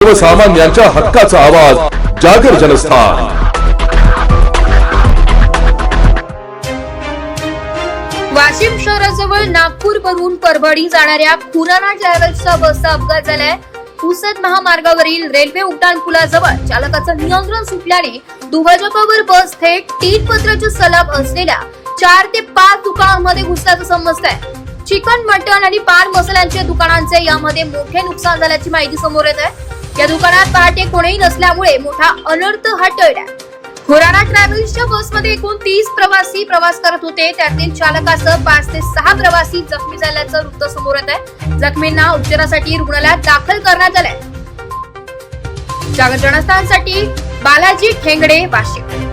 सर्वसामान्यांच्या हक्काचा आवाज जागर जनस्थान। वाशिम शहराजवळ नागपूर वरून परभणी जाणाऱ्या खुराना ट्रॅव्हल्सच्या बसचा अपघात झालाय। पुसद महामार्गावरील रेल्वे उड्डाण पुलाजवळ चालकाचं नियंत्रण सुटल्याने दुभाजकावर बस थेट 3 पत्राचे सलाब असलेल्या 4 ते 5 दुकानांमध्ये घुसल्याचं समजतंय। चिकन, मटण आणि पान मसाल्यांच्या दुकानांचे यामध्ये मोठे नुकसान झाल्याची माहिती समोर येत आहे। या दुकानात पहाटे कोणीही नसल्यामुळे मोठा अनर्थ हा टळला। खुराना ट्रॅव्हल्सच्या बसमध्ये एकूण 30 प्रवासी प्रवास करत होते। त्यातील चालकासह 5 ते 6 प्रवासी जखमी झाल्याचं वृत्त समोर येत आहे। जखमींना उपचारासाठी रुग्णालयात दाखल करण्यात आलंय। जागर जनस्थानसाठी बालाजी ठेंगडे, वाशिम।